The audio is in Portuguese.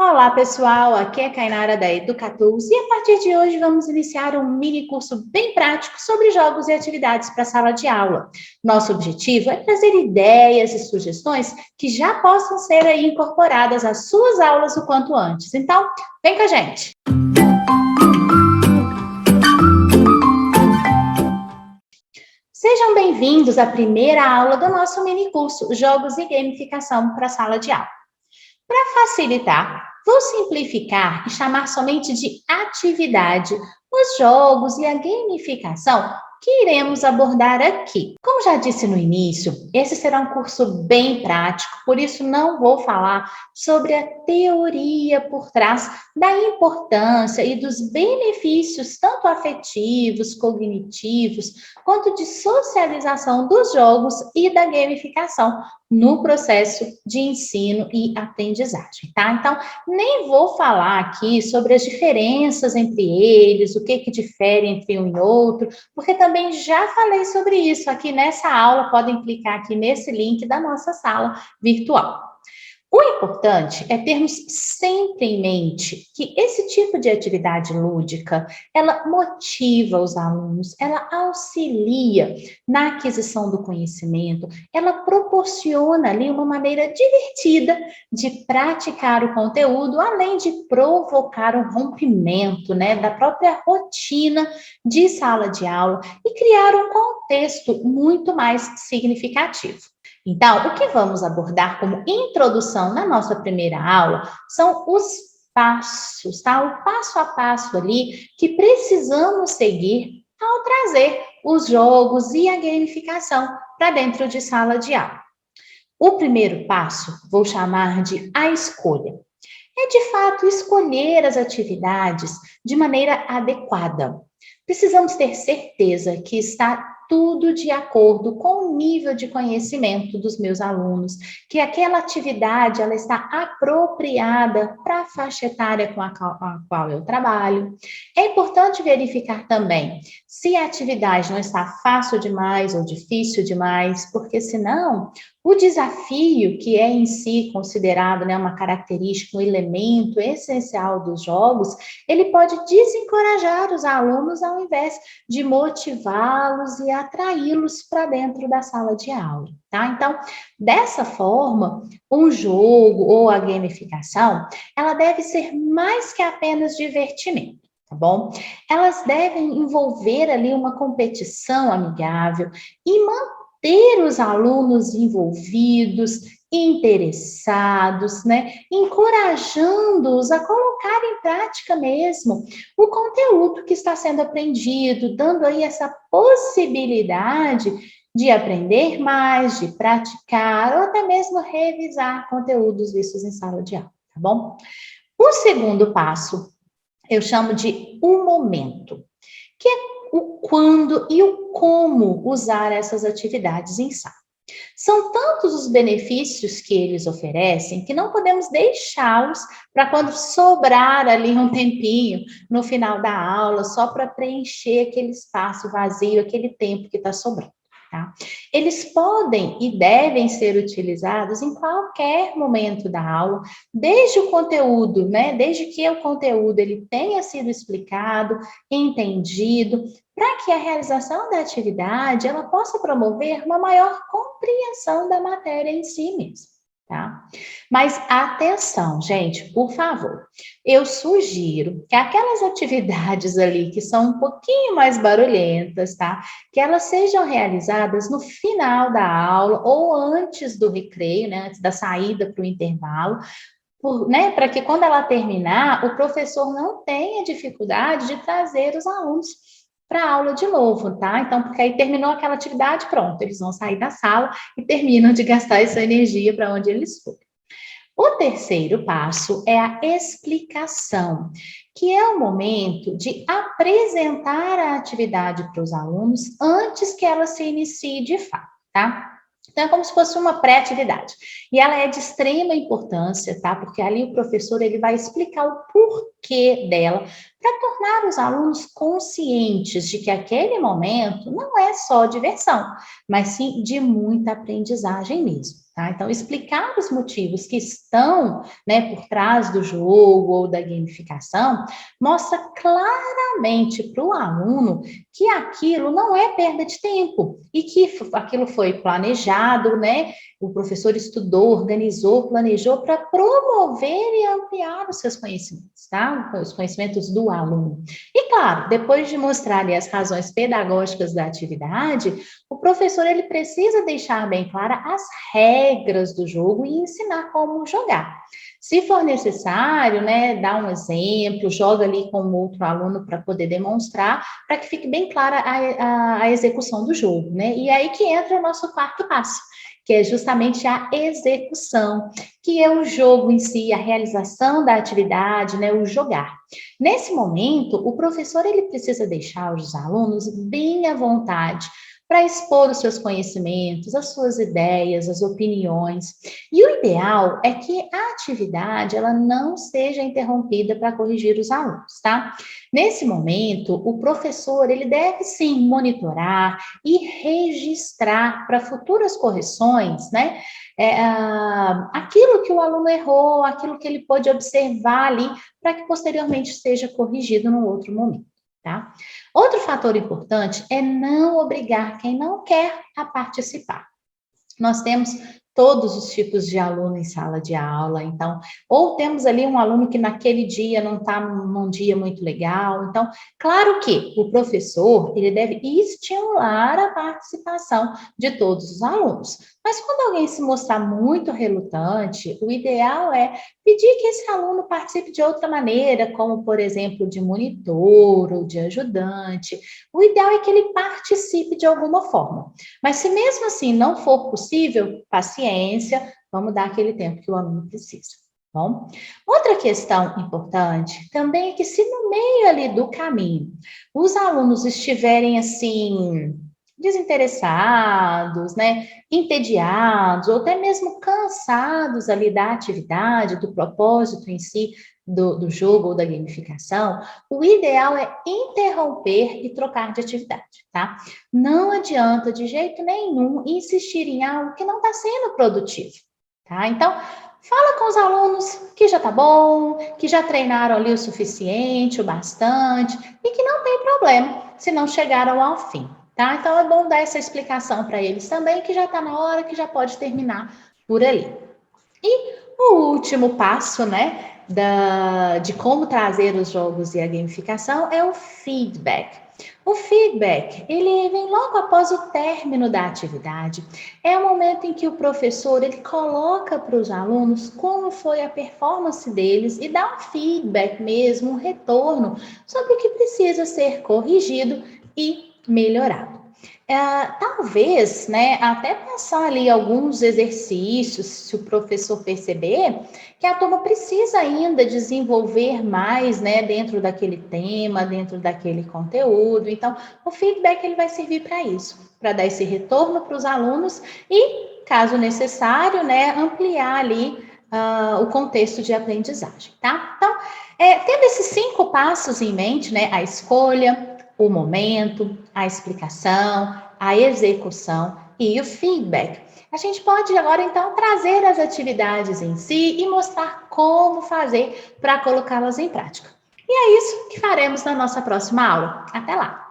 Olá, pessoal! Aqui é a Kainara da Educatools e a partir de hoje vamos iniciar um mini curso bem prático sobre jogos e atividades para a sala de aula. Nosso objetivo é trazer ideias e sugestões que já possam ser aí incorporadas às suas aulas o quanto antes. Então, vem com a gente! Sejam bem-vindos à primeira aula do nosso mini curso Jogos e Gamificação para a sala de aula. Para facilitar, vou simplificar e chamar somente de atividade os jogos e a gamificação que iremos abordar aqui. Como já disse no início, esse será um curso bem prático, por isso não vou falar sobre a teoria por trás da importância e dos benefícios tanto afetivos, cognitivos, quanto de socialização dos jogos e da gamificação no processo de ensino e aprendizagem, tá? Então, nem vou falar aqui sobre as diferenças entre eles, o que difere entre um e outro, porque também já falei sobre isso aqui nessa aula, podem clicar aqui nesse link da nossa sala virtual. O importante é termos sempre em mente que esse tipo de atividade lúdica, ela motiva os alunos, ela auxilia na aquisição do conhecimento, ela proporciona ali uma maneira divertida de praticar o conteúdo, além de provocar um rompimento, né, da própria rotina de sala de aula e criar um contexto muito mais significativo. Então, o que vamos abordar como introdução na nossa primeira aula são os passos, tá? O passo a passo ali que precisamos seguir ao trazer os jogos e a gamificação para dentro de sala de aula. O primeiro passo vou chamar de a escolha. É de fato escolher as atividades de maneira adequada. Precisamos ter certeza que está tudo de acordo com o nível de conhecimento dos meus alunos, que aquela atividade ela está apropriada para a faixa etária com a qual eu trabalho. É importante verificar também se a atividade não está fácil demais ou difícil demais, porque senão o desafio, que é em si considerado, né, uma característica, um elemento essencial dos jogos, ele pode desencorajar os alunos ao invés de motivá-los e atraí-los para dentro da sala de aula, tá? Então, dessa forma, um jogo ou a gamificação, ela deve ser mais que apenas divertimento. Tá bom? Elas devem envolver ali uma competição amigável e manter os alunos envolvidos, interessados, né? Encorajando-os a colocar em prática mesmo o conteúdo que está sendo aprendido, dando aí essa possibilidade de aprender mais, de praticar ou até mesmo revisar conteúdos vistos em sala de aula, tá bom? O segundo passo eu chamo de o momento, que é o quando e o como usar essas atividades em sala. São tantos os benefícios que eles oferecem que não podemos deixá-los para quando sobrar ali um tempinho no final da aula, só para preencher aquele espaço vazio, aquele tempo que está sobrando. Tá? Eles podem e devem ser utilizados em qualquer momento da aula, desde o conteúdo, né? Desde que o conteúdo ele tenha sido explicado, entendido, para que a realização da atividade ela possa promover uma maior compreensão da matéria em si mesmo. Tá? Mas atenção, gente, por favor. Eu sugiro que aquelas atividades ali que são um pouquinho mais barulhentas, tá? Que elas sejam realizadas no final da aula ou antes do recreio, né? Antes da saída para o intervalo, né? Para que quando ela terminar, o professor não tenha dificuldade de trazer os alunos para a aula de novo, tá? Então, porque aí terminou aquela atividade, pronto, eles vão sair da sala e terminam de gastar essa energia para onde eles forem. O terceiro passo é a explicação, que é o momento de apresentar a atividade para os alunos antes que ela se inicie de fato, tá? Então, é como se fosse uma pré-atividade. E ela é de extrema importância, tá? Porque ali o professor ele vai explicar o porquê dela para tornar os alunos conscientes de que aquele momento não é só diversão, mas sim de muita aprendizagem mesmo. Tá? Então, explicar os motivos que estão, né, por trás do jogo ou da gamificação mostra claramente para o aluno que aquilo não é perda de tempo e que aquilo foi planejado, né? O professor estudou, organizou, planejou para promover e ampliar os seus conhecimentos, tá? Os conhecimentos do aluno. E claro, depois de mostrar ali as razões pedagógicas da atividade, o professor ele precisa deixar bem clara as regras do jogo e ensinar como jogar. Se for necessário, né, dá um exemplo, joga ali com outro aluno para poder demonstrar, para que fique bem clara a execução do jogo, né? E aí que entra o nosso quarto passo, que é justamente a execução, que é o jogo em si, a realização da atividade, né, o jogar. Nesse momento, o professor ele precisa deixar os alunos bem à vontade para expor os seus conhecimentos, as suas ideias, as opiniões. E o ideal é que a atividade ela não seja interrompida para corrigir os alunos, tá? Nesse momento, o professor ele deve sim monitorar e registrar para futuras correções, né? Aquilo que o aluno errou, aquilo que ele pôde observar ali, para que posteriormente seja corrigido num outro momento. Tá? Outro fator importante é não obrigar quem não quer a participar. Nós temos todos os tipos de aluno em sala de aula, então, ou temos ali um aluno que naquele dia não está num dia muito legal, então, claro que o professor, ele deve estimular a participação de todos os alunos, mas quando alguém se mostrar muito relutante, o ideal é pedir que esse aluno participe de outra maneira, como, por exemplo, de monitor ou de ajudante, o ideal é que ele participe de alguma forma, mas se mesmo assim não for possível, paciência, vamos dar aquele tempo que o aluno precisa. Bom, outra questão importante também é que se no meio ali do caminho os alunos estiverem assim desinteressados, né, entediados ou até mesmo cansados ali da atividade, do propósito em si do jogo ou da gamificação, o ideal é interromper e trocar de atividade, tá? Não adianta de jeito nenhum insistir em algo que não está sendo produtivo, tá? Então, fala com os alunos que já tá bom, que já treinaram ali o suficiente, o bastante, e que não tem problema se não chegaram ao fim, tá? Então, é bom dar essa explicação para eles também, que já está na hora, que já pode terminar por ali. E o último passo, né, de como trazer os jogos e a gamificação é o feedback. O feedback, ele vem logo após o término da atividade. É o momento em que o professor, ele coloca para os alunos como foi a performance deles e dá um feedback mesmo, um retorno sobre o que precisa ser corrigido e melhorado. Talvez, né, até pensar ali alguns exercícios, se o professor perceber que a turma precisa ainda desenvolver mais, né, dentro daquele tema, dentro daquele conteúdo. Então, o feedback ele vai servir para isso, para dar esse retorno para os alunos e, caso necessário, né, ampliar ali o contexto de aprendizagem, tá? Então, tendo esses 5 passos em mente, né, a escolha, o momento, a explicação, a execução e o feedback. A gente pode agora, então, trazer as atividades em si e mostrar como fazer para colocá-las em prática. E é isso que faremos na nossa próxima aula. Até lá!